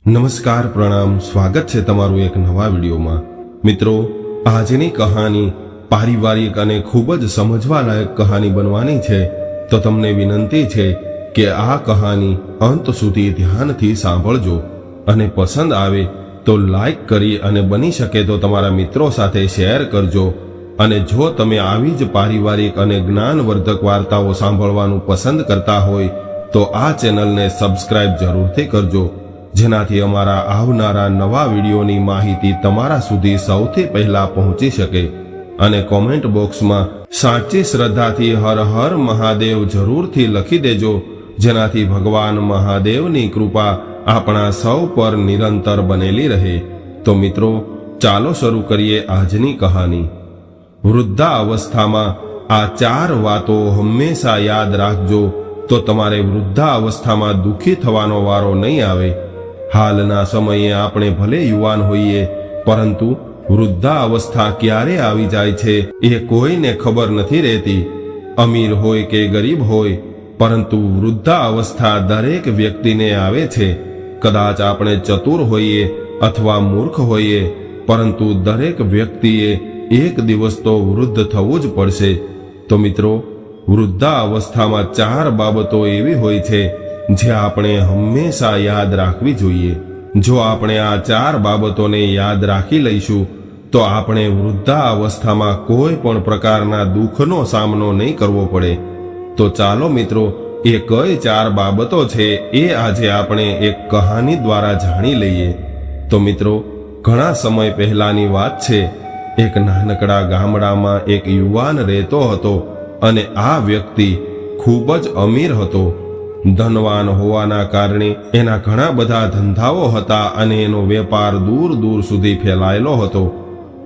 નમસ્કાર, પ્રણામ, સ્વાગત છે તમારું એક નવા વિડીયોમાં। મિત્રો, આજની કહાની પારિવારિક અને ખૂબ જ સમજવાલાયક કહાની બનવાની છે, તો તમને વિનંતી છે કે આ કહાની અંત સુધી ધ્યાનથી સાંભળજો અને પસંદ આવે તો લાઈક કરી અને બની શકે તો તમારા મિત્રો સાથે શેર કરજો। અને જો તમે આવી જ પારિવારિક અને જ્ઞાનવર્ધક વાર્તાઓ સાંભળવાનું પસંદ કરતા હોય તો આ ચેનલને સબસ્ક્રાઇબ જરૂરથી કરજો, જેનાથી અમારા આવનારા નવા વિડીયોની માહિતી તમારા સુધી સૌથી પહેલા પહોંચી શકે। અને કોમેન્ટ બોક્સમાં સાચી શ્રદ્ધાથી હર હર મહાદેવ જરૂરથી લખી દેજો, જેનાથી ભગવાન મહાદેવની કૃપા આપણા સૌ પર નિરંતર બનેલી રહે। તો મિત્રો, ચાલો શરૂ કરીએ આજની કહાની। વૃદ્ધાવસ્થામાં આ 4 વાતો હંમેશા યાદ રાખજો, તો તમારે વૃદ્ધાવસ્થામાં દુઃખી થવાનો વારો નહીં આવે। હાલના સમયે આપણે ભલે યુવાન હોઈએ, પરંતુ વૃદ્ધાવસ્થા ક્યારે આવી જાય છે એ કોઈને ખબર નથી રહેતી। અમીર હોય કે ગરીબ હોય, પરંતુ વૃદ્ધાવસ્થા દરેક વ્યક્તિને આવે છે। કદાચ આપણે ચતુર હોઈએ અથવા મૂર્ખ હોઈએ, પરંતુ દરેક વ્યક્તિએ એક દિવસ તો વૃદ્ધ થવું જ પડશે। તો મિત્રો, વૃદ્ધાવસ્થામાં 4 બાબતો એવી હોય છે જે આપણે હંમેશા યાદ રાખવી જોઈએ। જો આપણે આ 4 બાબતોને યાદ રાખી લઈશું તો આપણે વૃદ્ધાવસ્થામાં કોઈ પણ પ્રકારના દુઃખનો સામનો નહીં કરવો પડે। તો ચાલો મિત્રો, એ કઈ 4 બાબતો છે એ આજે આપણે એક કહાની દ્વારા જાણી લઈએ। તો મિત્રો, ઘણા સમય પહેલાની વાત છે। એક નાનકડા ગામડામાં એક યુવાન રહેતો હતો અને આ વ્યક્તિ ખૂબ જ અમીર હતો। ધનવાન હોવાના કારણે એના ઘણા બધા ધંધાઓ હતા અને એનો વેપાર દૂર દૂર સુધી ફેલાયેલો હતો।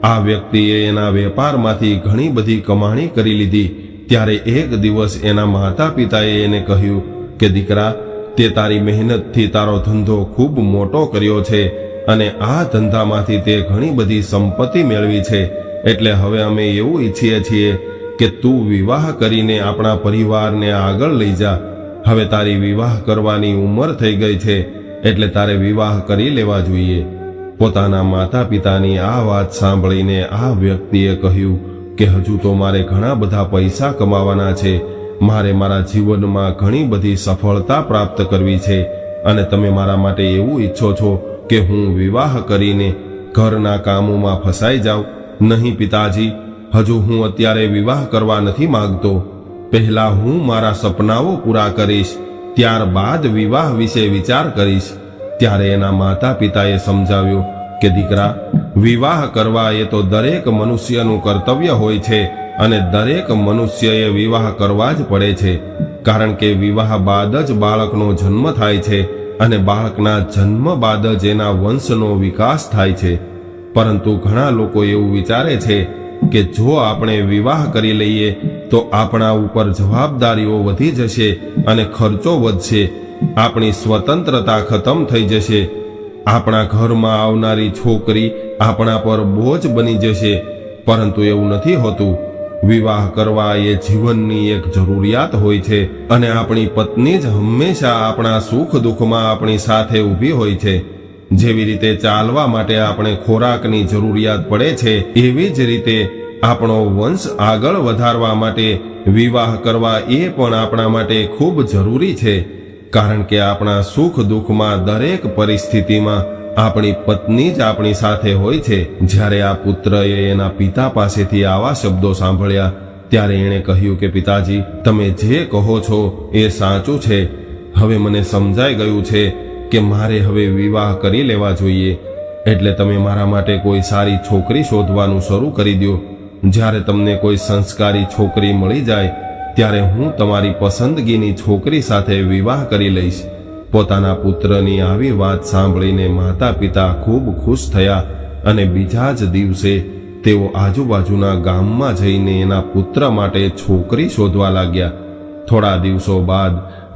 આ વ્યક્તિએ એના વેપારમાંથી ઘણી બધી કમાણી કરી લીધી। ત્યારે એક દિવસ એના માતા પિતાએ એને કહ્યું કે દીકરા, તે તારી મહેનતથી તારો ધંધો ખૂબ મોટો કર્યો છે અને આ ધંધામાંથી તે ઘણી બધી સંપત્તિ મેળવી છે, એટલે હવે અમે એવું ઈચ્છીએ છીએ કે તું વિવાહ કરીને આપણા પરિવારને આગળ લઈ જા। હવે તારી વિવાહ કરવાની ઉંમર થઈ ગઈ છે, એટલે તારે વિવાહ કરી લેવા જોઈએ। પોતાના માતા પિતાની આ વાત સાંભળીને આ વ્યક્તિએ કહ્યું કે હજુ તો મારે ઘણા બધા પૈસા કમાવાના છે, મારે મારા જીવનમાં ઘણી બધી સફળતા પ્રાપ્ત કરવી છે, અને તમે મારા માટે એવું ઈચ્છો છો કે હું વિવાહ કરીને ઘરના કામોમાં ફસાઈ જાઉં? નહીં પિતાજી, હજુ હું અત્યારે વિવાહ કરવા નથી માંગતો। પહેલા હું મારા સપનાઓ પૂરા કરીશ, ત્યારબાદ વિવાહ વિશે વિચાર કરીશ। ત્યારે એના માતા પિતાએ સમજાવ્યું કે દીકરા, વિવાહ કરવા એ તો દરેક મનુષ્યનું કર્તવ્ય હોય છે અને દરેક મનુષ્યએ વિવાહ કરવા જ પડે છે, કારણ કે વિવાહ બાદ જ બાળકનો જન્મ થાય છે અને બાળકના જન્મ બાદ જ એના વંશનો વિકાસ થાય છે। પરંતુ ઘણા લોકો એવું વિચારે છે કે જો આપણે વિવાહ કરી લઈએ તો આપણા ઉપર જવાબદારીઓ વધી જશે અને ખર્ચો વધશે, આપણી સ્વતંત્રતા ખતમ થઈ જશે, આપણા ઘરમાં આવનારી છોકરી આપણા પર બોજ બની જશે। પરંતુ એવું નથી હોતું। વિવાહ કરવા એ જીવનની એક જરૂરિયાત હોય છે અને આપણી પત્ની જ હંમેશા આપણા સુખ દુઃખમાં આપણી સાથે ઊભી હોય છે। જેવી રીતે ચાલવા માટે આપણે ખોરાકની જરૂરિયાત પડે છે, એવી જ રીતે આપણો વંશ આગળ વધારવા માટે વિવાહ કરવા એ પણ આપણા માટે ખૂબ જરૂરી છે, કારણ કે આપણા સુખ દુઃખમાં દરેક પરિસ્થિતિમાં આપણી પત્ની જ આપણી સાથે હોય છે। જ્યારે આ પુત્રએ એના પિતા પાસેથી આવા શબ્દો સાંભળ્યા ત્યારે એણે કહ્યું કે પિતાજી, તમે જે કહો છો એ સાચું છે। હવે મને સમજાઈ ગયું છે કે મારે હવે વિવાહ કરી લેવા જોઈએ, એટલે તમે મારા માટે કોઈ સારી છોકરી શોધવાનું શરૂ કરી દો। જ્યારે તમને કોઈ સંસ્કારી છોકરી મળી જાય ત્યારે હું તમારી પસંદગીની છોકરી સાથે વિવાહ કરી લઈશ। પોતાના પુત્રની આવી વાત સાંભળીને માતા પિતા ખૂબ ખુશ થયા અને બીજા જ દિવસે તેઓ આજુબાજુના ગામમાં જઈને એના પુત્ર માટે છોકરી શોધવા લાગ્યા। થોડા દિવસો બાદ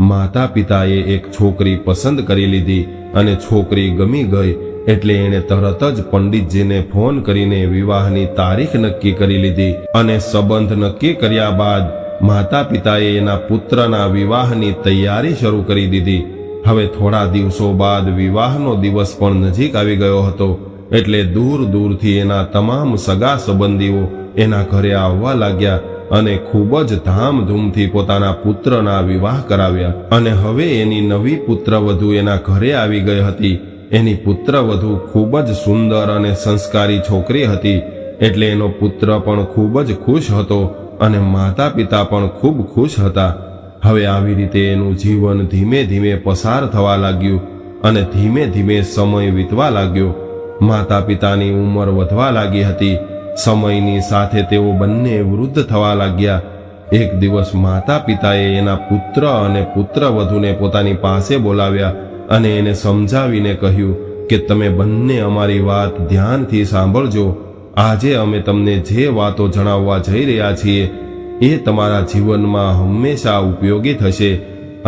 માતા પિતાએ એક છોકરી પસંદ કરી લીધી અને છોકરી ગમી ગઈ, એટલે એણે તરત જ પંડિતજીને ફોન કરીને વિવાહની તારીખ નક્કી કરી લીધી અને સંબંધ નક્કી કર્યા બાદ માતા પિતાએ એના પુત્રના વિવાહની તૈયારી શરૂ કરી દીધી। હવે થોડા દિવસો બાદ વિવાહનો દિવસ પણ નજીક આવી ગયો હતો, એટલે દૂર દૂરથી એના તમામ સગા સંબંધીઓ એના ઘરે આવવા લાગ્યા અને ખૂબ જ ધામધૂમથી પોતાના પુત્રના વિવાહ કરાવ્યા. અને હવે એની નવી પુત્રવધુ એના ઘરે આવી ગઈ હતી. એની પુત્રવધુ ખૂબ જ સુંદર અને સંસ્કારી છોકરી હતી, એટલે એનો પુત્ર પણ ખૂબ જ ખુશ હતો અને માતા પિતા પણ ખૂબ ખુશ હતા. હવે આવી રીતે એનું જીવન ધીમે ધીમે પસાર થવા લાગ્યું અને ધીમે ધીમે સમય વીતવા લાગ્યો. માતા પિતાની ઉંમર વધવા લાગી હતી. સમયની સાથે તેઓ બંને વૃદ્ધ થવા લાગ્યા. એક દિવસ માતા પિતાએ એના પુત્ર અને પુત્રવધુને પોતાની પાસે બોલાવ્યા અને એને સમજાવીને કહ્યું કે તમે બંને અમારી વાત ધ્યાનથી સાંભળજો. આજે અમે તમને જે વાતો જણાવવા જઈ રહ્યા છીએ એ તમારા જીવનમાં હંમેશા ઉપયોગી થશે.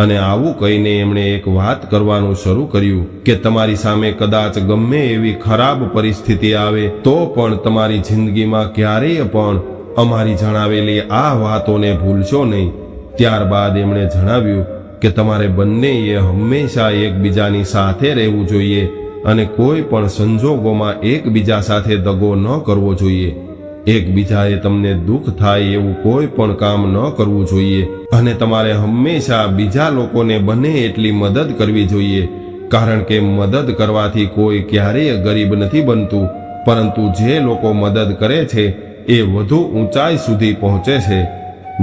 અને આવું કહીને એમણે એક વાત કરવાનું શરૂ કર્યું કે તમારી સામે કદાચ ગમે એવી ખરાબ પરિસ્થિતિ આવે તો પણ તમારી જિંદગીમાં ક્યારેય પણ અમારી જણાવેલી આ વાતોને ભૂલશો નહીં. ત્યારબાદ એમણે જણાવ્યું કે તમારે બંનેએ હંમેશા એકબીજાની સાથે રહેવું જોઈએ અને કોઈ પણ સંજોગોમાં એકબીજા સાથે દગો ન કરવો જોઈએ. એકબીજાએ તમને દુઃખ થાય એવું કોઈ પણ કામ ન કરવું જોઈએ અને તમારે હંમેશા બીજા લોકોને બને એટલી મદદ કરવી જોઈએ, કારણ કે મદદ કરવાથી કોઈ ક્યારેય ગરીબ નથી બનતું, પરંતુ જે લોકો મદદ કરે છે એ વધુ ઊંચાઈ સુધી પહોંચે છે.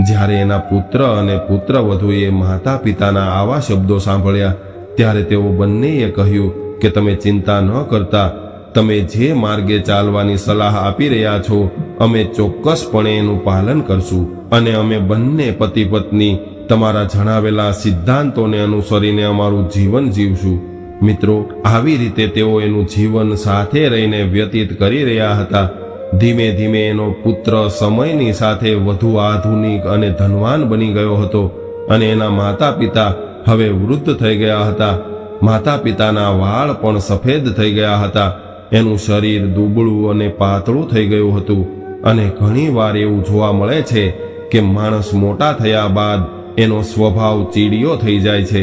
જ્યારે એના પુત્ર અને પુત્રવધુએ માતા પિતાના આવા શબ્દો સાંભળ્યા ત્યારે તેઓ બંનેએ કહ્યું કે તમે ચિંતા ન કરતા. તમે જે માર્ગે ચાલવાની સલાહ આપી રહ્યા છો અમે ચોક્કસપણે એનું પાલન કરશું અને અમે બંને પતિ પત્ની તમારા જણાવેલા સિદ્ધાંતોને અનુસરીને અમારું જીવન જીવશું. મિત્રો, આવી રીતે તેઓ એનું જીવન સાથે રહીને વ્યતીત કરી રહ્યા હતા. ધીમે ધીમે એનો પુત્ર સમયની સાથે વધુ આધુનિક અને ધનવાન બની ગયો હતો અને એના માતા પિતા હવે વૃદ્ધ થઈ ગયા હતા. માતા પિતાના વાળ પણ સફેદ થઈ ગયા હતા. એનું શરીર દુબળું અને પાતળું થઈ ગયું હતું અને ઘણી વાર એવું જોવા મળે છે કે માણસ મોટા થયા બાદ એનો સ્વભાવ ચીડિયો થઈ જાય છે.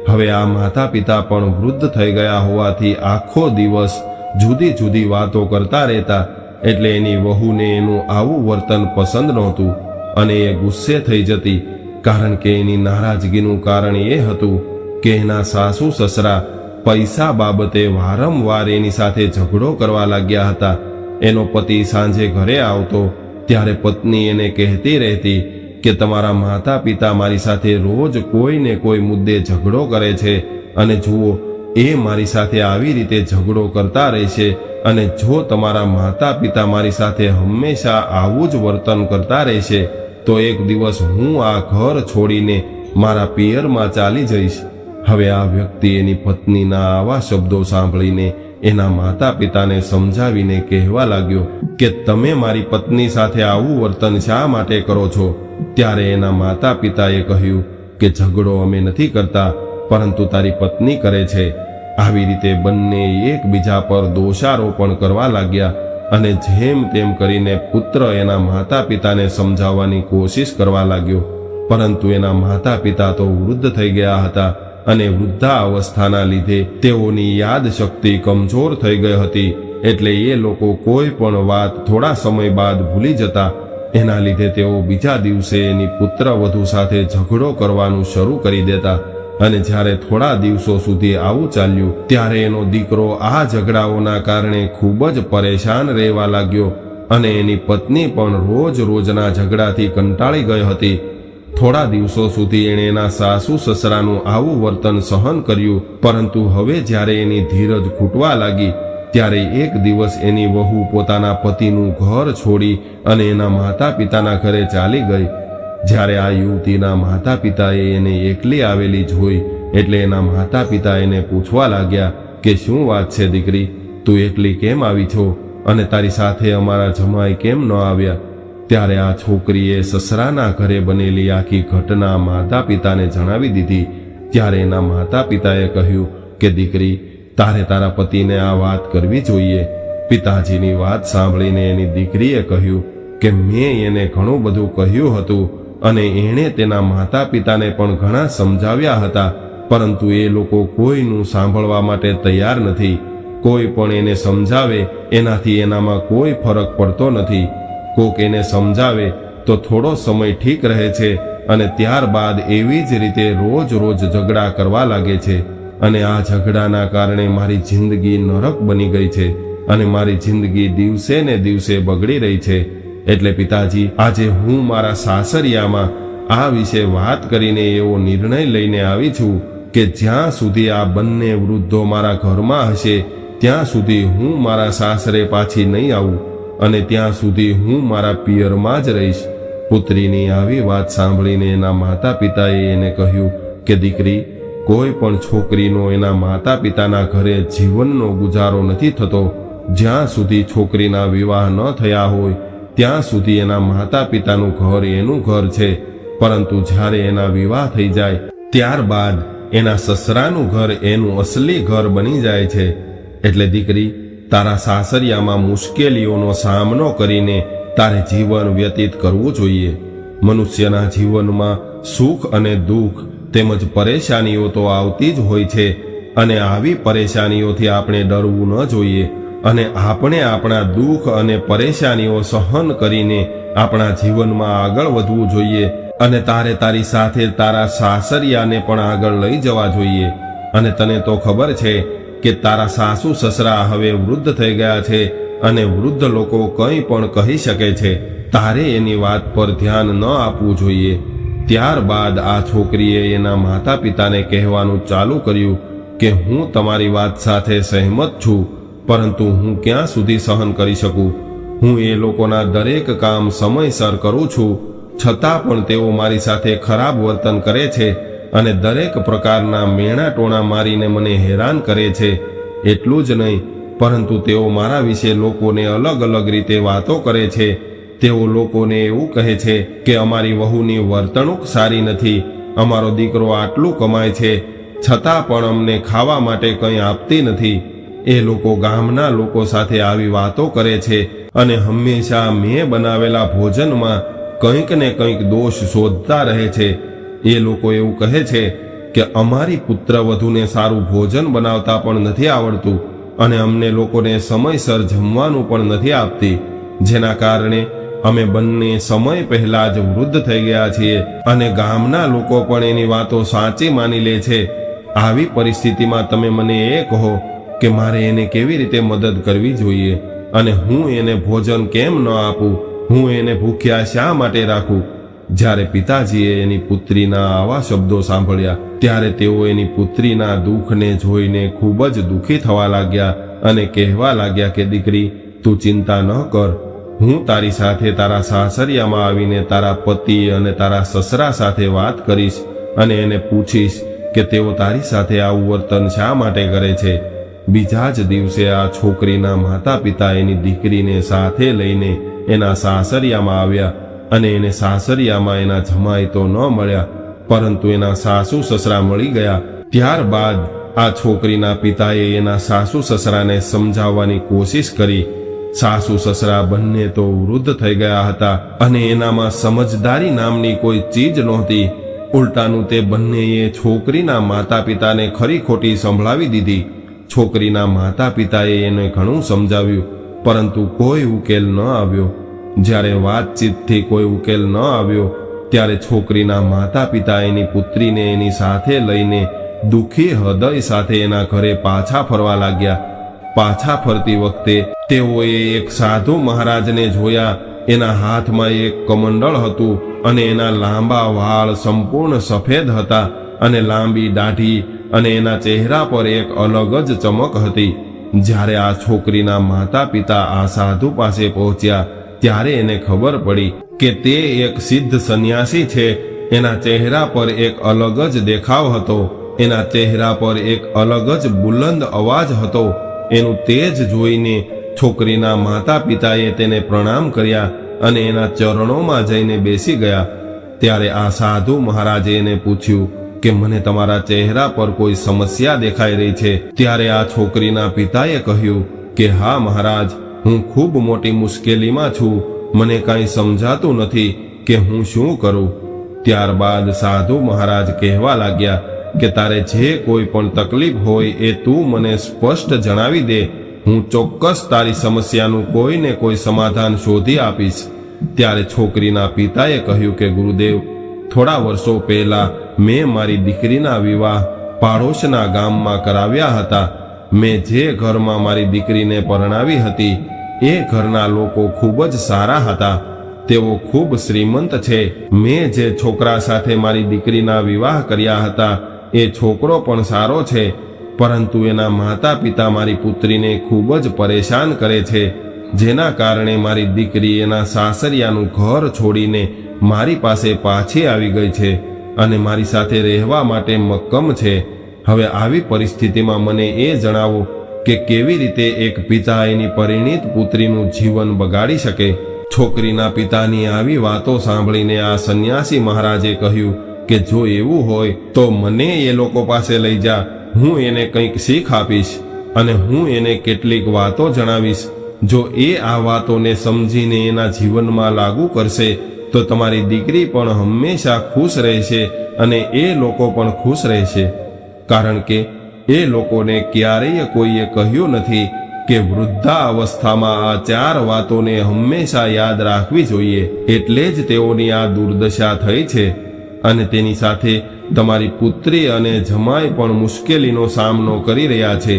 હવે આ માતા પિતા પણ વૃદ્ધ થઈ ગયા હોવાથી આખો દિવસ જુદી જુદી વાતો કરતા રહેતા, એટલે એની વહુને એનું આવું વર્તન પસંદ નહોતું અને એ ગુસ્સે થઈ જતી, કારણ કે એની નારાજગીનું કારણ એ હતું કે એના સાસુ સસરા પૈસા બાબતે વારંવાર એની સાથે ઝઘડો કરવા લાગ્યા હતા. એનો પતિ સાંજે ઘરે આવતો ત્યારે પત્ની એને કહેતી રહેતી કે તમારા માતા પિતા મારી સાથે રોજ કોઈને કોઈ મુદ્દે ઝઘડો કરે છે અને જુઓ એ મારી સાથે આવી રીતે ઝઘડો કરતા રહેશે અને જો તમારા માતા પિતા મારી સાથે હંમેશા આવું જ વર્તન કરતા રહેશે તો એક દિવસ હું આ ઘર છોડીને મારા પિયરમાં ચાલી જઈશ. હવે આ વ્યક્તિ એની પત્નીના આવા શબ્દો સાંભળીને એના માતા પિતાને સમજાવીને કહેવા લાગ્યો કે તમે મારી પત્ની સાથે આવું વર્તન શા માટે કરો છો? ત્યારે એના માતા પિતાએ કહ્યું કે ઝઘડો અમે નથી કરતા, પરંતુ તારી પત્ની કરે છે. આવી રીતે બંને એકબીજા પર દોષારોપણ કરવા લાગ્યા અને જેમ તેમ કરીને પુત્ર એના માતા પિતાને સમજાવવાની કોશિશ કરવા લાગ્યો, પરંતુ એના માતા પિતા તો વૃદ્ધ થઈ ગયા હતા અને વૃદ્ધાવસ્થાના લીધે તેઓની યાદ શક્તિ કમજોર થઈ ગઈ હતી, એટલે એ લોકો કોઈ પણ વાત થોડા સમય બાદ ભૂલી જતા. એના લીધે તેઓ બીજા દિવસે એની પુત્રવધુ સાથે ઝઘડો કરવાનું શરૂ કરી દેતા અને જ્યારે થોડા દિવસો સુધી આવું ચાલ્યું ત્યારે એનો દીકરો આ ઝઘડાઓના કારણે ખૂબ જ પરેશાન રહેવા લાગ્યો અને એની પત્ની પણ રોજ રોજના ઝઘડાથી કંટાળી ગઈ હતી. થોડા દિવસો સુધી એણે એના સાસુ સસરાનું આવું વર્તન સહન કર્યું, પરંતુ હવે જ્યારે એની ધીરજ ખૂટવા લાગી ત્યારે એક દિવસ એની વહુ પોતાના પતિનું ઘર છોડી અને એના માતા પિતાના ઘરે ચાલી ગઈ. જ્યારે આ યુવતીના માતા પિતાએ એને એકલી આવેલી જોઈ એટલે એના માતા પિતા એને પૂછવા લાગ્યા કે શું વાત છે દીકરી, તું એકલી કેમ આવી છો અને તારી સાથે અમારા જમાઈ કેમ ન આવ્યા? ત્યારે આ છોકરીએ સસરાના ઘરે બનેલી આખી ઘટના માતા પિતાને જણાવી દીધી. ત્યારે એના માતા પિતાએ કહ્યું કે દીકરી, તારે તારા પતિને આ વાત કરવી જોઈએ. પિતાજીની વાત સાંભળીને એની દીકરીએ કહ્યું કે મેં એને ઘણું બધું કહ્યું હતું અને એણે તેના માતા પિતાને પણ ઘણા સમજાવ્યા હતા, પરંતુ એ લોકો કોઈનું સાંભળવા માટે તૈયાર નથી. કોઈ પણ એને સમજાવે એનાથી એનામાં કોઈ ફરક પડતો નથી. કોક એને સમજાવે તો થોડો સમય ઠીક રહે છે અને ત્યારબાદ એવી જ રીતે રોજ રોજ ઝઘડા કરવા લાગે છે. અને આ ઝઘડાના કારણે મારી જિંદગી નરક બની ગઈ છે અને મારી જિંદગી દિવસે ને દિવસે બગડી રહી છે. એટલે પિતાજી, આજે હું મારા સાસરિયામાં આ વિશે વાત કરીને એવો નિર્ણય લઈને આવી છું કે જ્યાં સુધી આ બંને વૃદ્ધો મારા ઘરમાં હશે ત્યાં સુધી હું મારા સાસરે પાછી નહીં આવું અને ત્યાં સુધી હું મારા પિયરમાં જ રહીશ. પુત્રીની આવી વાત સાંભળીને એના માતા પિતાએ એને કહ્યું કે દીકરી, કોઈ પણ છોકરીનો એના માતા પિતાના ઘરે જીવનનો ગુજારો નથી થતો. જ્યાં સુધી છોકરીના વિવાહ ન થયા હોય ત્યાં સુધી એના માતા પિતાનું ઘર એનું ઘર છે, પરંતુ જ્યારે એના વિવાહ થઈ જાય ત્યારબાદ એના સસરાનું ઘર એનું અસલી ઘર બની જાય છે. એટલે દીકરી, તારા સાસરિયામાં મુશ્કેલીઓનો સામનો કરીને તારે જીવન વ્યતીત કરવું જોઈએ. મનુષ્યના જીવનમાં સુખ અને દુઃખ તેમજ પરેશાનીઓ તો આવતી જ હોય છે અને આવી પરેશાનીઓથી આપણે ડરવું ન જોઈએ અને આપણે આપણા દુઃખ અને પરેશાનીઓ સહન કરીને આપણા જીવનમાં આગળ વધવું જોઈએ અને તારે તારી સાથે તારા સાસરિયાને પણ આગળ લઈ જવા જોઈએ. અને તને તો ખબર છે કે તારા સાસુ સસરા હવે વૃદ્ધ થઈ ગયા છે અને વૃદ્ધ લોકો કંઈ પણ કહી શકે છે. તારે એની વાત પર ધ્યાન ન આપવું જોઈએ. ત્યારબાદ આ છોકરીએ એના માતા પિતાને કહેવાનું ચાલુ કર્યું કે હું તમારી વાત સાથે સહેમત છું, પરંતુ હું ક્યાં સુધી સહન કરી શકું? હું એ લોકોના દરેક કામ સમયસર કરું છું, છતાં પણ તેઓ મારી સાથે ખરાબ વર્તન કરે છે અને દરેક પ્રકારના મેણા ટોણા મારીને મને હેરાન કરે છે. એટલું જ નહીં, પરંતુ તેઓ મારા વિશે લોકોને અલગ અલગ રીતે વાતો કરે છે. તેઓ લોકોને એવું કહે છે કે અમારી વહુની વર્તણૂક સારી નથી, અમારો દીકરો આટલું કમાય છે છતાં પણ અમને ખાવા માટે કંઈ આપતી નથી. એ લોકો ગામના લોકો સાથે આવી વાતો કરે છે અને હંમેશા મેં બનાવેલા ભોજનમાં કંઈક ને કંઈક દોષ શોધતા રહે છે. એ લોકો એવું કહે છે કે અમારી પુત્રવધૂને સારું ભોજન બનાવતા પણ નથી આવડતું અને અમને લોકોને સમયસર જમવાનું પણ નથી આપતી, જેના કારણે અમે બંને સમય પહેલા જ વૃદ્ધ થઈ ગયા છીએ અને ગામના લોકો પણ એની વાતો સાચી માની લે છે. આવી પરિસ્થિતિમાં તમે મને એ કહો કે મારે એને કેવી રીતે મદદ કરવી જોઈએ અને હું એને ભોજન કેમ ન આપું? હું એને ભૂખ્યા શા માટે રાખું? જ્યારે પિતાજીએ એની પુત્રીના આવા શબ્દો સાંભળ્યા ત્યારે તેઓ એની પુત્રીના દુઃખને જોઈને ખૂબ જ દુઃખી થવા લાગ્યા અને કહેવા લાગ્યા કે દીકરી, તું ચિંતા ન કર. હું તારી સાથે તારા સાસરિયામાં આવીને તારા પતિ અને તારા સસરા સાથે વાત કરીશ અને એને પૂછીશ કે તેઓ તારી સાથે આવું વર્તન શા માટે કરે છે. બીજા જ દિવસે આ છોકરીના માતા પિતા એની દીકરીને સાથે લઈને એના સાસરિયામાં આવ્યા અને એને સાસરિયામાં એના જમાઈ તો ન મળ્યા, પરંતુ એના સાસુ સસરા મળી ગયા. ત્યારબાદ આ છોકરીના પિતાએ એના સાસુ સસરાને સમજાવવાની કોશિશ કરી. સાસુ સસરા બંને તો વૃદ્ધ થઈ ગયા હતા અને એનામાં સમજદારી નામની કોઈ ચીજ નહોતી. ઉલટાનું તે બંનેએ છોકરીના માતા પિતાને ખરી ખોટી સંભળાવી દીધી. છોકરીના માતા પિતાએ એને ઘણું સમજાવ્યું, પરંતુ કોઈ ઉકેલ ન આવ્યો. જ્યારે વાતચીતથી કોઈ ઉકેલ ન આવ્યો ત્યારે છોકરીના માતા પિતા એની પુત્રીને એની સાથે લઈને દુઃખી હૃદય સાથે એના ઘરે પાછા ફરવા લાગ્યા. પાછા ફરતી વખતે તેઓએ એક સાધુ મહારાજને જોયા. એના હાથમાં એક કમંડળ હતું અને એના લાંબા વાળ સંપૂર્ણ સફેદ હતા અને લાંબી દાઢી અને એના ચહેરા પર એક અલગ જ ચમક હતી. જ્યારે આ છોકરીના માતા પિતા આ સાધુ પાસે પહોંચ્યા ત્યારે એને ખબર પડી કે તે એક સિદ્ધ સંન્યાસી છે. એના ચહેરા પર એક અલગ જ દેખાવ હતો. એના ચહેરા પર એક અલગ જ બુલંદ અવાજ હતો. એનું તેજ જોઈને છોકરીના માતા પિતાએ તેને પ્રણામ કર્યા અને એના ચરણોમાં જઈને બેસી ગયા. ત્યારે આ સાધુ મહારાજે એને પૂછ્યું કે મને તમારા ચહેરા પર કોઈ સમસ્યા દેખાઈ રહી છે? ત્યારે આ છોકરીના પિતાએ કહ્યું કે હા મહારાજ, હું ખૂબ મોટી મુશ્કેલીમાં છું. મને કાંઈ સમજાતું નથી કે હું શું કરું. ત્યારબાદ સાધુ મહારાજ કહેવા લાગ્યા કે તારે જે કોઈ પણ તકલીફ હોય એ તું મને સ્પષ્ટ જણાવી દે, હું ચોક્કસ તારી સમસ્યાનું કોઈ ને કોઈ સમાધાન શોધી આપીશ. ત્યારે છોકરીના પિતાએ કહ્યું કે ગુરુદેવ, થોડા વર્ષો પહેલા મેં મારી દીકરીના વિવાહ પાડોશના ગામમાં કરાવ્યા હતા. મેં જે ઘરમાં મારી દીકરીને પરણાવી હતી એ ઘરના લોકો ખૂબ જ સારા હતા. તેઓ ખૂબ શ્રીમંત છે. મેં જે છોકરા સાથે મારી દીકરીના વિવાહ કર્યા હતા એ છોકરો પણ સારો છે, પરંતુ એના માતા પિતા મારી પુત્રીને ખૂબ જ પરેશાન કરે છે, જેના કારણે મારી દીકરી એના સાસરિયાનું ઘર છોડીને મારી પાસે પાછી આવી ગઈ છે અને મારી સાથે રહેવા માટે મક્કમ છે. હવે આવી પરિસ્થિતિમાં મને એ જણાવો કે કેવી રીતે એક પિતા એની પરિણીત પુત્રીનું જીવન બગાડી શકે. છોકરીના પિતાની આવી વાતો સાંભળીને આ સંન્યાસી મહારાજે કહ્યું કે જો એવું હોય તો મને એ લોકો પાસે લઈ જા. હું એને કંઈક શીખ આપીશ અને હું એને કેટલીક વાતો જણાવીશ. જો એ આ વાતોને સમજીને એના જીવનમાં લાગુ કરશે તો તમારી દીકરી પણ હંમેશા ખુશ રહેશે અને એ લોકો પણ ખુશ રહેશે. કારણ કે એ લોકોને ક્યારેય કોઈએ કહ્યું નથી કે વૃદ્ધાવસ્થામાં આ 4 વાતોને હંમેશા યાદ રાખવી જોઈએ. એટલે જ તેઓની આ દુર્દશા થઈ છે અને તેની સાથે તમારી પુત્રી અને જમાઈ પણ મુશ્કેલીનો સામનો કરી રહ્યા છે.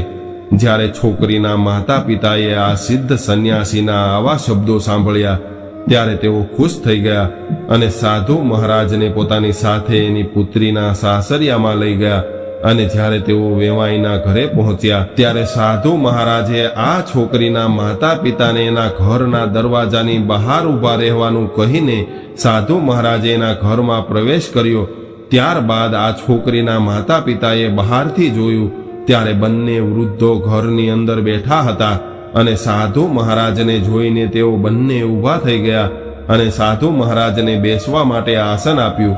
જ્યારે છોકરીના માતા પિતાએ આ સિદ્ધ સંન્યાસીના આવા શબ્દો સાંભળ્યા ત્યારે તેઓ ખુશ થઈ ગયા અને સાધુ મહારાજને પોતાની સાથે એની પુત્રીના સાસરિયામાં લઈ ગયા. અને જ્યારે તેઓ વેવાઈના ઘરે પહોંચ્યા ત્યારે સાધુ મહારાજે આ છોકરીના માતા પિતાને એના ઘરના દરવાજાની બહાર ઊભા રહેવાનું કહીને સાધુ મહારાજે એના ઘરમાં પ્રવેશ કર્યો. ત્યારબાદ આ છોકરીના માતા પિતાએ બહારથી જોયું ત્યારે બંને વૃદ્ધો ઘરની અંદર બેઠા હતા અને સાધુ મહારાજને જોઈને તેઓ બંને ઊભા થઈ ગયા અને સાધુ મહારાજને બેસવા માટે આસન આપ્યું.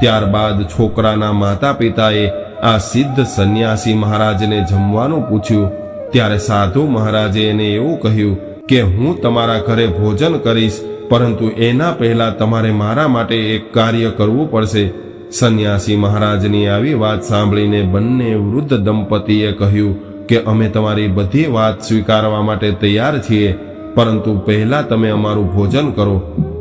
ત્યારબાદ છોકરાના માતા પિતાએ આ સિદ્ધ સંન્યાસી મહારાજને જમવાનું પૂછ્યું. ત્યારે સાધુ મહારાજે એને એવું કહ્યું કે હું તમારા ઘરે ભોજન કરીશ, પરંતુ એના પહેલા તમારે મારા માટે એક કાર્ય કરવું પડશે. સંન્યાસી મહારાજની આવી વાત સાંભળીને બંને વૃદ્ધ દંપતીએ કહ્યું કે અમે તમારી બધી વાત સ્વીકારવા માટે તૈયાર છીએ, પરંતુ પહેલા તમે અમારું ભોજન કરો.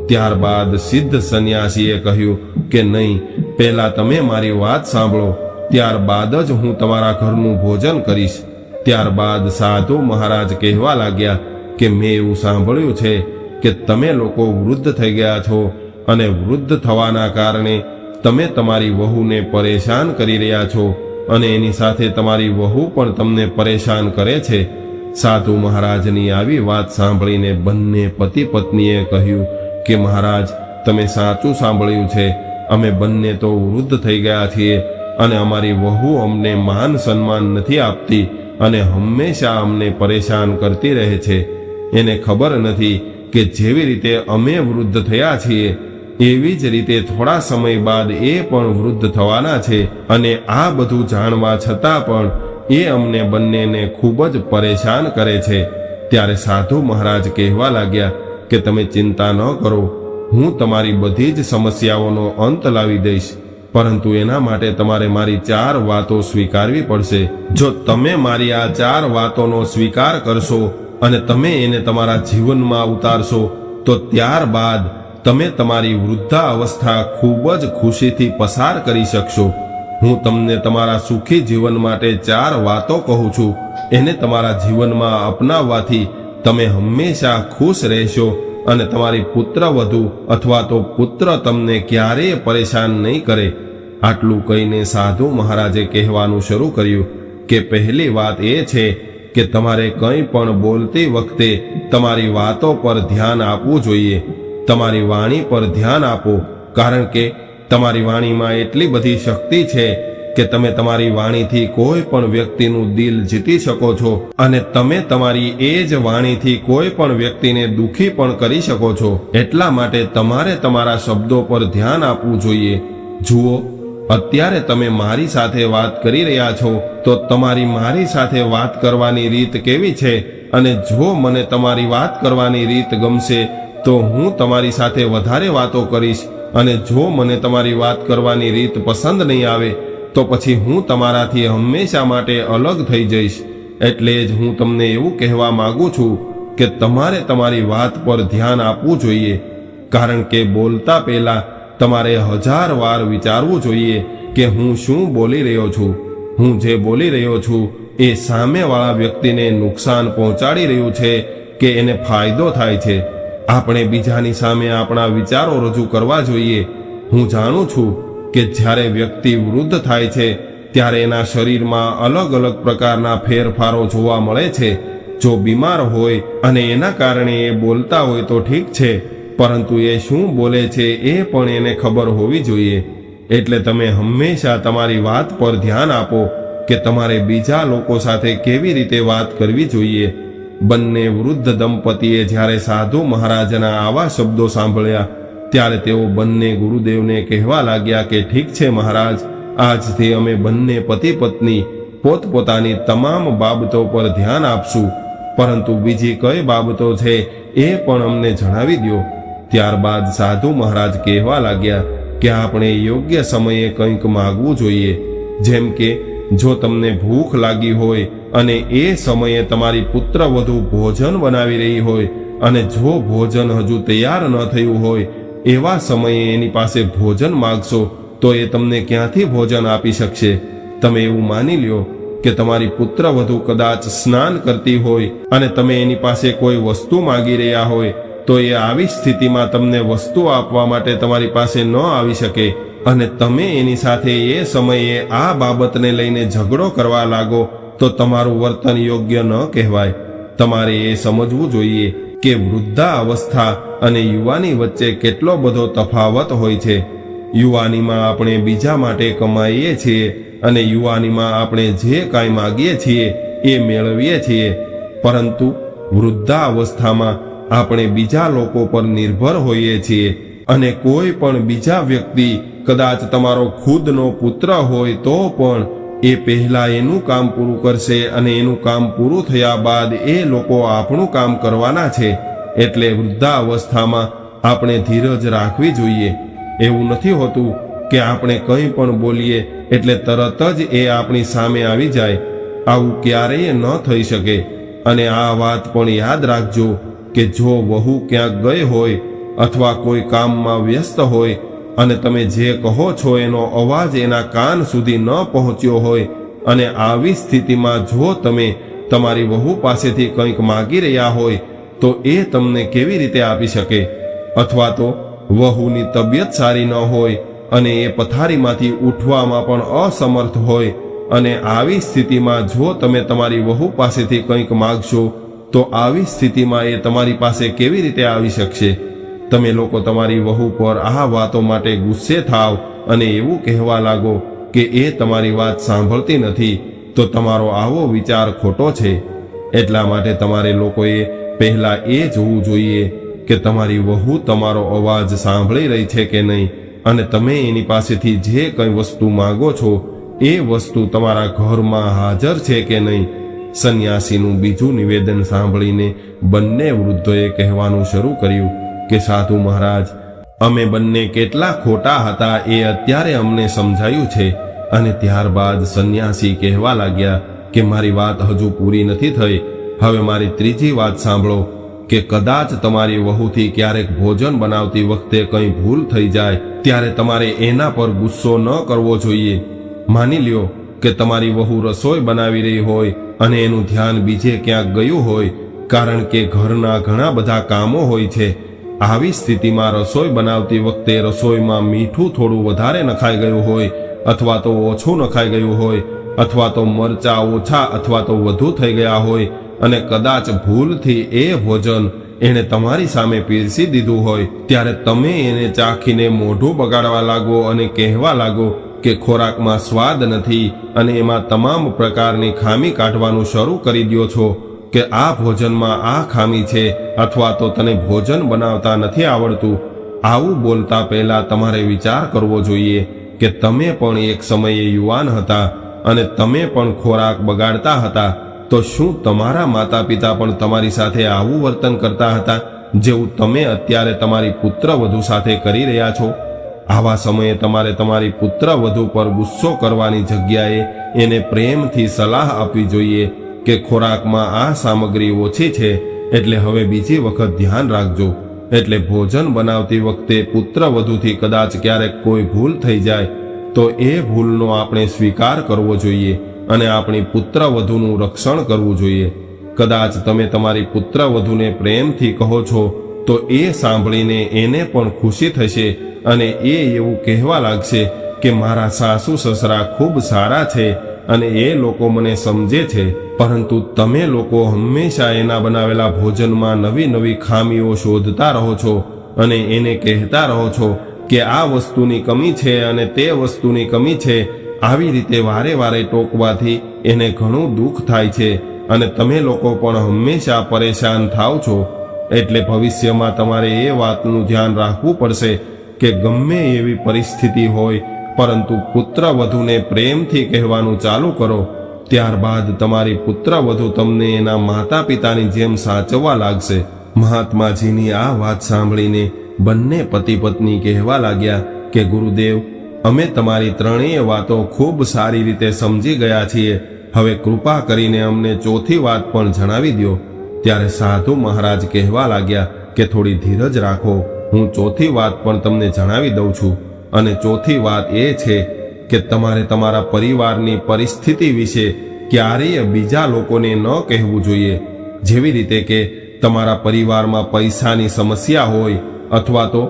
ત્યારબાદ સિદ્ધ સંન્યાસીએ કહ્યું કે નહીં, પહેલા તમે મારી વાત સાંભળો, ત્યારબાદ જ હું તમારા ઘરનું ભોજન કરીશ. ત્યારબાદ સાધુ મહારાજ કહેવા લાગ્યા કે મેં એવું સાંભળ્યું છે કે તમે લોકો વૃદ્ધ થઈ ગયા છો અને વૃદ્ધ થવાના કારણે તમે તમારી વહુને પરેશાન કરી રહ્યા છો અને એની સાથે તમારી વહુ પણ તમને પરેશાન કરે છે. સાધુ મહારાજની આવી વાત સાંભળીને બંને પતિ પત્નીએ કહ્યું કે મહારાજ, તમે સાચું સાંભળ્યું છે. અમે બંને તો વૃદ્ધ થઈ ગયા છીએ અને અમારી વહુ અમને માન સન્માન નથી આપતી અને હંમેશા અમને પરેશાન કરતી રહે છે. એને ખબર નથી કે જેવી રીતે અમે વૃદ્ધ થયા છીએ એવી જ રીતે થોડા સમય બાદ એ પણ વૃદ્ધ થવાના છે અને આ બધું જાણવા છતાં પણ એ અમને બંનેને ખૂબ જ પરેશાન કરે છે. ત્યારે સાધુ મહારાજ કહેવા લાગ્યા કે તમે ચિંતા ન કરો, હું તમારી બધી જ સમસ્યાઓનો અંત લાવી દઈશ, પરંતુ એના માટે તમારે મારી 4 વાતો સ્વીકારવી પડશે. જો તમે મારી આ 4 વાતોનો સ્વીકાર કરશો અને તમે એને તમારા જીવનમાં ઉતારશો તો ત્યારબાદ તમે તમારી વૃદ્ધાવસ્થા ખૂબ જ ખુશીથી પસાર કરી શકશો. હું તમને તમારા સુખી જીવન માટે 4 વાતો કહું છું. એને તમારા જીવનમાં અપનાવવાથી તમે હંમેશા ખુશ રહેશો અને તમારી પુત્રવધુ અથવા તો પુત્ર તમને ક્યારેય પરેશાન નહીં કરે. આટલું કહીને સાધુ મહારાજે કહેવાનું શરૂ કર્યું કે પહેલી વાત એ છે કે તમારે કંઈ પણ બોલતી વખતે તમારી વાતો પર ધ્યાન આપવું જોઈએ. તમારી વાણી પર ધ્યાન આપો, કારણ કે તમારી વાણીમાં એટલી બધી શક્તિ છે કે તમે તમારી વાણીથી કોઈ પણ વ્યક્તિનું દિલ જીતી શકો છો અને તમે તમારી એ જ વાણીથી કોઈ પણ વ્યક્તિને દુખી પણ કરી શકો છો. એટલા માટે તમારે તમારા શબ્દો પર ધ્યાન આપવું જોઈએ. જુઓ, અત્યારે તમે મારી સાથે વાત કરી રહ્યા છો તો તમારી મારી સાથે વાત કરવાની રીત કેવી છે, અને જો મને તમારી વાત કરવાની રીત ગમશે તો હું તમારી સાથે વધારે વાતો કરીશ, અને જો મને તમારી વાત કરવાની રીત પસંદ નહીં આવે તો પછી હું તમારાથી હંમેશા માટે અલગ થઈ જઈશ. એટલે જ હું તમને એવું કહેવા માંગુ છું કે તમારે તમારી વાત પર ધ્યાન આપવું જોઈએ, કારણ કે બોલતા પહેલા તમારે 1000 વાર વિચારવું જોઈએ કે હું શું બોલી રહ્યો છું. હું જે બોલી રહ્યો છું એ સામેવાળા વ્યક્તિને નુકસાન પહોંચાડી રહ્યું છે કે એને ફાયદો થાય છે. આપણે બીજાની સામે આપણા વિચારો રજૂ કરવા જોઈએ. હું જાણું છું કે જ્યારે વ્યક્તિ વૃદ્ધ થાય છે ત્યારે એના શરીરમાં અલગ અલગ પ્રકારના ફેરફારો જોવા મળે છે. જો બીમાર હોય અને એના કારણે એ બોલતા હોય તો ઠીક છે, પરંતુ એ શું બોલે છે એ પણ એને ખબર હોવી જોઈએ. એટલે તમે હંમેશા તમારી વાત પર ધ્યાન આપો કે તમારે બીજા લોકો સાથે કેવી રીતે વાત કરવી જોઈએ. બંને વૃદ્ધ દંપતીએ જ્યારે સાધુ મહારાજના આવા શબ્દો સાંભળ્યા ત્યારે તેઓ બંને ગુરુદેવને કહેવા લાગ્યા કે ઠીક છે મહારાજ, આજથી અમે બંને પતિ પત્ની પોતપોતાની તમામ બાબતો પર ધ્યાન આપશું, પરંતુ બીજી કઈ બાબતો છે એ પણ અમને જણાવી દો. ત્યારબાદ સાધુ મહારાજ કહેવા લાગ્યા કે આપણે યોગ્ય સમયે કંઈક માગવું જોઈએ. જેમ કે જો તમને ભૂખ લાગી હોય અને એ સમયે તમારી પુત્રવધુ ભોજન બનાવી રહી હોય અને જો ભોજન હજુ તૈયાર ન થયું હોય એવા સમયે એની પાસે ભોજન માગશો તો એ તમને ક્યાંથી ભોજન આપી શકશે? તમે એવું માની લ્યો કે તમારી પુત્રવધુ કદાચ સ્નાન કરતી હોય અને તમે એની પાસે કોઈ વસ્તુ માગી રહ્યા હોય તો એ આવી સ્થિતિમાં તમને વસ્તુ આપવા માટે તમારી પાસે ન આવી શકે અને તમે એની સાથે એ સમયે આ બાબતને લઈને ઝઘડો કરવા લાગો તો તમારું વર્તન યોગ્ય ન કહેવાય. તમારે એ સમજવું જોઈએ કે વૃદ્ધાવસ્થા અને યુવાની વચ્ચે કેટલો બધો તફાવત હોય છે. યુવાનીમાં આપણે બીજા માટે કમાઈએ છીએ અને યુવાનીમાં આપણે જે કાંઈ માગીએ છીએ એ મેળવીએ છીએ, પરંતુ વૃદ્ધાવસ્થામાં આપણે બીજા લોકો પર નિર્ભર હોઈએ છીએ અને કોઈ પણ બીજા વ્યક્તિ, કદાચ તમારો ખુદનો પુત્ર હોય તો પણ એ પહેલા એનું કામ પૂરું કરશે અને એનું કામ પૂરું થયા બાદ એ લોકો આપણું કામ કરવાના છે. એટલે વૃદ્ધાવસ્થામાં આપણે ધીરજ રાખવી જોઈએ. એવું નથી હોતું કે આપણે કંઈ પણ બોલીએ એટલે તરત જ એ આપણી સામે આવી જાય. આવું ક્યારેય ન થઈ શકે. અને આ વાત પણ યાદ રાખજો કે જો વહુ ક્યાંક ગઈ હોય અથવા કોઈ કામમાં વ્યસ્ત હોય અને તમે જે કહો છો એનો અવાજ એના કાન સુધી ન પહોંચ્યો હોય અને આવી સ્થિતિમાં જો તમે તમારી વહુ પાસેથી કંઈક માગી રહ્યા હોય તો એ તમને કેવી રીતે આપી શકે? અથવા તો વહુની તબિયત સારી ન હોય અને એ પથારીમાંથી ઉઠવામાં પણ અસમર્થ હોય અને આવી સ્થિતિમાં જો તમે તમારી વહુ પાસેથી કંઈક માગશો તો આવી સ્થિતિમાં એ તમારી પાસે કેવી રીતે આવી શકશે? તમે લોકો તમારી વહુ પર આ વાતો માટે ગુસ્સે થાવ અને એવું કહેવા લાગો કે એ તમારી વાત સાંભળતી નથી, તો તમારો આવો વિચાર ખોટો છે. એટલા માટે તમારે લોકોએ પહેલા એ જોવું જોઈએ કે તમારી વહુ તમારો અવાજ સાંભળી રહી છે કે નહીં અને તમે એની પાસેથી જે કંઈ વસ્તુ માંગો છો એ વસ્તુ તમારા ઘરમાં હાજર છે કે નહીં. સંન્યાસીનું બીજું નિવેદન સાંભળીને બંને વૃદ્ધોએ કહેવાનું શરૂ કર્યું કે સાધુ મહારાજ, અમે બંને કેટલા ખોટા હતા એ અત્યારે અમને સમજાયું છે. અને ત્યારબાદ સંન્યાસી કહેવા લાગ્યા કે મારી વાત હજુ પૂરી નથી થઈ. હવે મારી ત્રીજી વાત સાંભળો કે કદાચ તમારી વહુથી ક્યારેક ભોજન બનાવતી વખતે કંઈ ભૂલ થઈ જાય ત્યારે તમારે એના પર ગુસ્સો ન કરવો જોઈએ. માની લ્યો કે તમારી વહુ રસોઈ બનાવી રહી હોય અને એનું ધ્યાન બીજે ક્યાંક ગયું હોય, કારણ કે ઘરના ઘણા બધા કામો હોય છે. આવી સ્થિતિમાં રસોઈ બનાવતી વખતે રસોઈમાં મીઠું થોડું વધારે નખાઈ ગયું હોય અથવા તો ઓછું નખાઈ ગયું હોય અથવા તો મરચાં ઓછા અથવા તો વધુ થઈ ગયા હોય અને કદાચ ભૂલથી એ ભોજન એણે તમારી સામે પીરસી દીધું હોય ત્યારે તમે એને ચાખીને મોઢું બગાડવા લાગો અને કહેવા લાગો કે ખોરાકમાં સ્વાદ નથી અને એમાં તમામ પ્રકારની ખામી કાઢવાનું શરૂ કરી દો છો કે આ ભોજનમાં આ ખામી છે અથવા તો તને ભોજન બનાવતા નથી આવડતું. આવું બોલતા પહેલા તમારે વિચાર કરવો જોઈએ કે તમે પણ એક સમયે યુવાન હતા અને તમે પણ ખોરાક બગાડતા હતા. તો શું તમારા માતા પિતા પણ તમારી સાથે આવું વર્તન કરતા હતા જેવું તમે અત્યારે તમારી પુત્રવધુ સાથે કરી રહ્યા છો? આવા સમયે તમારે તમારી પુત્ર વધુ પર ગુસ્સો કરવાની જગ્યાએ એને પ્રેમથી સલાહ આપવી જોઈએ કે ખોરાકમાં આ સામગ્રી ઓછી છે, એટલે હવે બીજી વખત ધ્યાન રાખજો. એટલે ભોજન બનાવતી વખતે પુત્ર વધુથી કદાચ ક્યારેક કોઈ ભૂલ થઈ જાય તો એ ભૂલનો આપણે સ્વીકાર કરવો જોઈએ અને આપણી પુત્ર વધુનું રક્ષણ કરવું જોઈએ. કદાચ તમે તમારી પુત્ર વધુને પ્રેમથી કહો છો તો એ સાંભળીને એને પણ ખુશી થશે અને એ એવું કહેવા લાગશે કે મારા સાસુ સસરા ખૂબ સારા છે અને એ લોકો મને સમજે છે. પરંતુ તમે લોકો હંમેશા એના બનાવેલા ભોજનમાં નવી નવી ખામીઓ શોધતા રહો છો અને એને કહેતા રહો છો કે આ વસ્તુની કમી છે અને તે વસ્તુની કમી છે. આવી રીતે વારે વારે ટોકવાથી એને ઘણું દુઃખ થાય છે અને તમે લોકો પણ હંમેશા પરેશાન થાવ છો. એટલે ભવિષ્યમાં તમારે એ વાતનું ધ્યાન રાખવું પડશે કે ગમે એવી પરિસ્થિતિ હોય, પરંતુ પુત્ર વધુને પ્રેમથી કહેવાનું ચાલુ કરો. ત્યારબાદ તમારી પુત્ર વધુ તમને એના માતા પિતાની જેમ સાચવવા લાગશે. મહાત્માજીની આ વાત સાંભળીને બંને પતિ પત્ની કહેવા લાગ્યા કે ગુરુદેવ, અમે તમારી ત્રણેય વાતો ખૂબ સારી રીતે સમજી ગયા છીએ. હવે કૃપા કરીને અમને ચોથી વાત પણ જણાવી દો. ત્યારે સાધુ મહારાજ કહેવા લાગ્યા કે થોડી ધીરજ રાખો, હું ચોથી વાત પણ તમને જણાવી દઉં છું. અને ચોથી વાત એ છે કે તમારે તમારા પરિવારની પરિસ્થિતિ વિશે ક્યારેય બીજા લોકોને ન કહેવું જોઈએ. જેવી રીતે કે તમારા પરિવારમાં પૈસાની સમસ્યા હોય, અથવા તો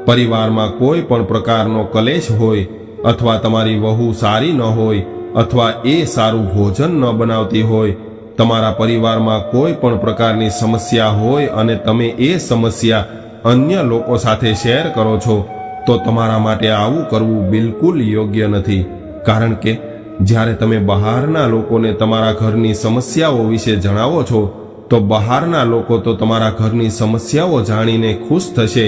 પરિવારમાં કોઈ પણ પ્રકારનો કલેશ હોય, અથવા તમારી વહુ સારી ન હોય, અથવા એ સારું ભોજન ન બનાવતી હોય, તમારા પરિવારમાં કોઈ પણ પ્રકારની સમસ્યા હોય અને તમે એ સમસ્યા અન્ય લોકો સાથે શેર કરો છો, તો તમારા માટે આવું કરવું બિલકુલ યોગ્ય નથી. કારણ કે જ્યારે તમે બહારના લોકોને તમારા ઘરની સમસ્યાઓ વિશે જણાવો છો તો બહારના લોકો તો તમારા ઘરની સમસ્યાઓ જાણીને ખુશ થશે,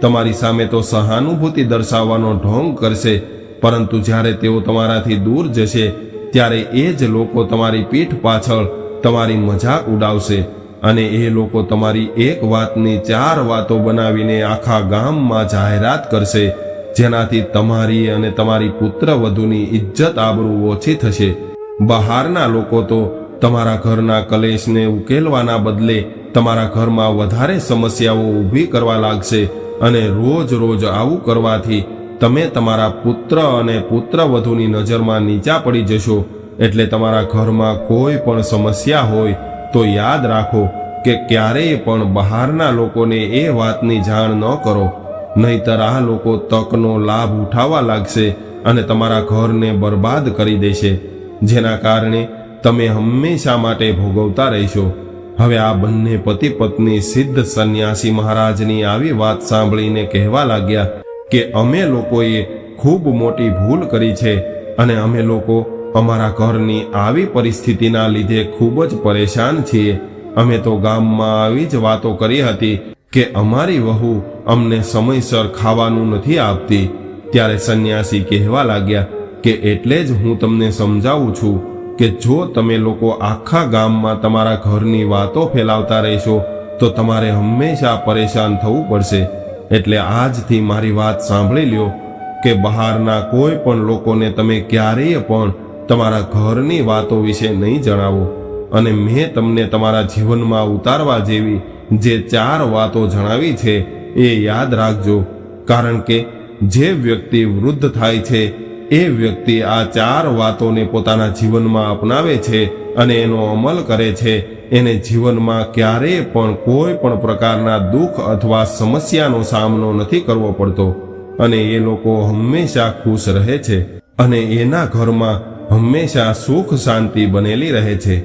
તમારી સામે તો સહાનુભૂતિ દર્શાવવાનો ઢોંગ કરશે. પરંતુ જ્યારે તેઓ તમારાથી દૂર જશે ત્યારે એ જ લોકો તમારી પીઠ પાછળ તમારી મજાક ઉડાવશે અને એ લોકો તમારી એક વાતની 4 વાતો બનાવીને આખા ગામમાં જાહેરાત કરશે, જેનાથી તમારી અને તમારી પુત્ર વધુની ઇજ્જત આબરૂ ઓછી થશે. બહારના લોકો તો તમારા ઘરના કલેશને ઉકેલવાના બદલે તમારા ઘરમાં વધારે સમસ્યાઓ ઊભી કરવા લાગશે અને રોજ રોજ આવું કરવાથી તમે તમારા પુત્ર અને પુત્ર વધુની નજરમાં નીચા પડી જશો. એટલે તમારા ઘરમાં કોઈ પણ સમસ્યા હોય તો યાદ રાખો કે ક્યારેય પણ બહારના લોકોને એ વાતની જાણ ન કરો, નહીતર આ લોકો તકનો લાભ ઉઠાવવા લાગશે અને તમારા ઘરને બરબાદ કરી દેશે, જેના કારણે તમે હંમેશા માટે ભોગવતા રહેશો. હવે આ બંને પતિ પત્ની સિદ્ધ સંન્યાસી મહારાજની આવી વાત સાંભળીને કહેવા લાગ્યા કે અમે લોકોએ ખૂબ મોટી ભૂલ કરી છે અને અમે લોકો અમારા ઘરની આવી પરિસ્થિતિના લીધે ખૂબ જ પરેશાન છીએ. અમે તો ગામમાં આવી જ વાતો કરી હતી કે અમારી વહુ અમને સમયસર ખાવાનું નથી આપતી. ત્યારે સંન્યાસી કહેવા લાગ્યા કે એટલે જ હું તમને સમજાવું છું કે જો તમે લોકો આખા ગામમાં તમારા ઘરની વાતો ફેલાવતા રહેશો તો તમારે હંમેશા પરેશાન થવું પડશે. એટલે આજથી મારી વાત સાંભળી લ્યો કે બહારના કોઈ પણ લોકોને તમે ક્યારેય પણ તમારા ઘરની વાતો વિશે નહીં જણાવો. અને મેં તમને તમારા જીવનમાં ઉતારવા જેવી જે 4 વાતો જણાવી છે એ યાદ રાખજો. કારણ કે જે વ્યક્તિ વૃદ્ધ થાય છે એ વ્યક્તિ આ 4 વાતોને પોતાના જીવનમાં અપનાવે છે અને એનો અમલ કરે છે, એને જીવનમાં ક્યારેય પણ કોઈ પણ પ્રકારના દુઃખ અથવા સમસ્યાનો સામનો નથી કરવો પડતો અને એ લોકો હંમેશા ખુશ રહે છે અને એના ઘરમાં હંમેશા સુખ શાંતિ બનેલી રહે છે,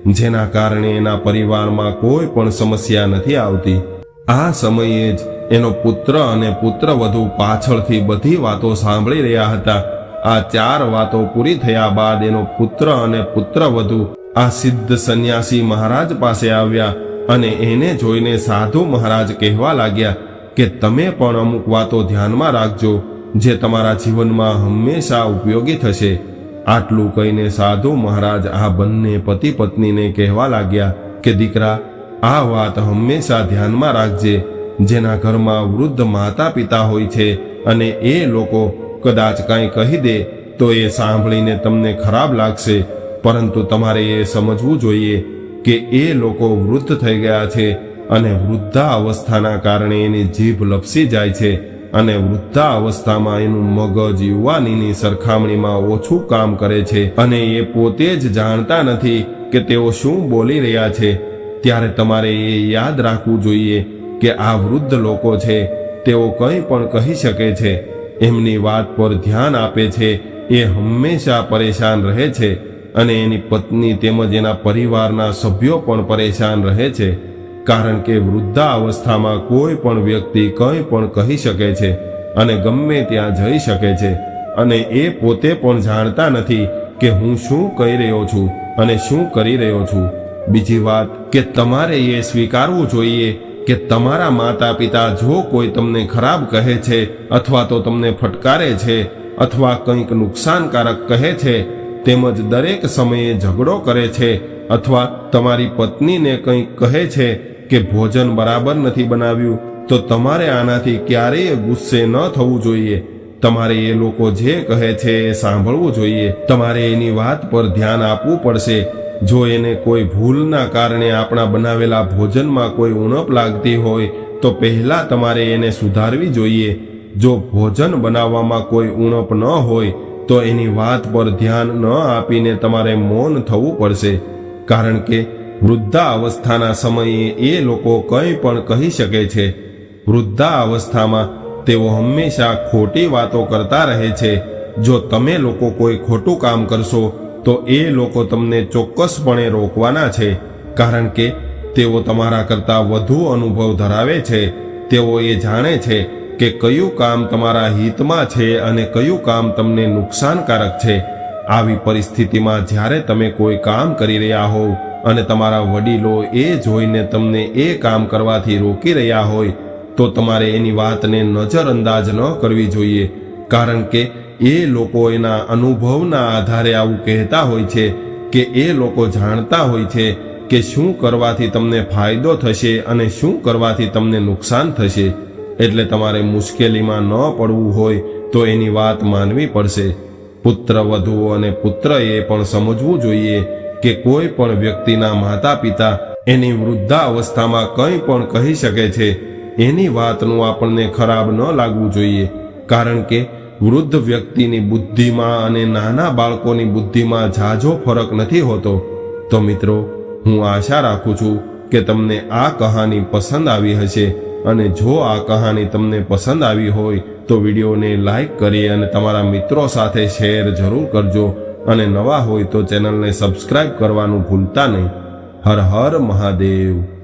જેના કારણે એના પરિવારમાં કોઈ પણ સમસ્યા નથી આવતી. આ સમયે જ એનો પુત્ર અને પુત્રવધુ પાછળથી બધી વાતો સાંભળી રહ્યા હતા. આ 4 વાતો પૂરી થયા બાદ એનો પુત્ર અને પુત્રવધુ આ સિદ્ધ સંન્યાસી મહારાજ પાસે આવ્યા અને એને જોઈને સાધુ મહારાજ કહેવા લાગ્યા કે તમે પણ અમુક વાતો ધ્યાનમાં રાખજો જે તમારા જીવનમાં હંમેશા ઉપયોગી થશે. આટલું કહીને સાધુ મહારાજ આ બંને પતિ પત્નીને કહેવા લાગ્યા કે દીકરા, આ વાત હંમેશા ધ્યાનમાં રાખજે. જેના ઘરમાં વૃદ્ધ માતા પિતા હોય છે અને એ લોકો કદાચ કાંઈ કહી દે તો એ સાંભળીને તમને ખરાબ લાગશે, પરંતુ તમારે એ સમજવું જોઈએ કે એ લોકો વૃદ્ધ થઈ ગયા છે અને વૃદ્ધાવસ્થાના કારણે એની જીભ લપસી જાય છે અને વૃદ્ધાવસ્થામાં એનું મગજ યુવાનીની સરખામણીમાં ઓછું કામ કરે છે અને એ પોતે જ જાણતા નથી કે તેઓ શું બોલી રહ્યા છે. ત્યારે તમારે એ યાદ રાખવું જોઈએ કે આ વૃદ્ધ લોકો છે, તેઓ કંઈ પણ કહી શકે છે. એમની વાત પર ધ્યાન આપે છે એ હંમેશા પરેશાન રહે છે અને એની પત્ની તેમજ એના પરિવારના સભ્યો પણ પરેશાન રહે છે, કારણ કે વૃદ્ધાવસ્થામાં કોઈ પણ વ્યક્તિ કંઈ પણ કહી શકે છે અને ગમે ત્યાં જઈ શકે છે અને એ પોતે પણ જાણતા નથી કે હું શું કહી રહ્યો છું અને શું કરી રહ્યો છું. બીજી વાત કે તમારે એ સ્વીકારવું જોઈએ કે તમારા માતા પિતા જો કોઈ તમને ખરાબ કહે છે અથવા તો તમને ફટકારે છે અથવા કંઈક નુકસાનકારક કહે છે, તેમજ દરેક સમયે ઝઘડો કરે છે અથવા તમારી પત્નીને કંઈક કહે છે કે ભોજન બરાબર નથી બનાવ્યું, તો તમારે આનાથી ક્યારેય ગુસ્સે ન થવું જોઈએ. તમારે એ લોકો જે કહે છે એ સાંભળવું જોઈએ. તમારે એની વાત પર ધ્યાન આપવું પડશે. જો એને કોઈ ભૂલના કારણે આપણા બનાવેલા ભોજનમાં કોઈ ઉણપ લાગતી હોય તો પહેલા તમારે એને સુધારવી જોઈએ. જો ભોજન બનાવવામાં કોઈ ઉણપ ન હોય તો એની વાત પર ધ્યાન ન આપીને તમારે મૌન થવું પડશે, કારણ કે વૃદ્ધાવસ્થાના સમયે એ લોકો કંઈ પણ કહી શકે છે. વૃદ્ધાવસ્થામાં તેઓ હંમેશા ખોટી વાતો કરતા રહે છે. જો તમે લોકો કોઈ ખોટું કામ કરશો તો એ લોકો તમને ચોક્કસપણે રોકવાના છે, કારણ કે તેઓ તમારા કરતાં વધુ અનુભવ ધરાવે છે. તેઓ એ જાણે છે કે કયું કામ તમારા હિતમાં છે અને કયું કામ તમને નુકસાનકારક છે. આવી પરિસ્થિતિમાં જ્યારે તમે કોઈ કામ કરી રહ્યા હોવ અને તમારા વડીલો એ જોઈને તમને એ કામ કરવાથી રોકી રહ્યા હોય તો તમારે એની વાતને નજરઅંદાજ ન કરવી જોઈએ, કારણ કે એ લોકો એના અનુભવના આધારે આવું કહેતા હોય છે કે એ લોકો જાણતા હોય છે કે શું કરવાથી તમને ફાયદો થશે અને શું કરવાથી તમને નુકસાન થશે. એટલે તમારે મુશ્કેલીમાં ન પડવું હોય તો એની વાત માનવી પડશે. પુત્રવધુ અને પુત્રએ પણ સમજવું જોઈએ કે કોઈ પણ વ્યક્તિના માતા પિતા એની વૃદ્ધાવસ્થામાં કંઈ પણ કહી શકે છે. એની વાતનું આપણને ખરાબ ન લાગવું જોઈએ, કારણ કે વૃદ્ધ વ્યક્તિની બુદ્ધિમાં અને નાના બાળકોની બુદ્ધિમાં ઝાઝો ફરક નથી હોતો. તો મિત્રો, હું આશા રાખું છું કે તમને આ કહાની પસંદ આવી હશે, અને જો આ કહાની તમને પસંદ આવી હોય તો વિડીયોને લાઈક કરી અને તમારા મિત્રો સાથે શેર જરૂર કરજો, અને નવા હોય તો ચેનલને સબસ્ક્રાઇબ કરવાનું ભૂલતા નહીં. હર હર મહાદેવ.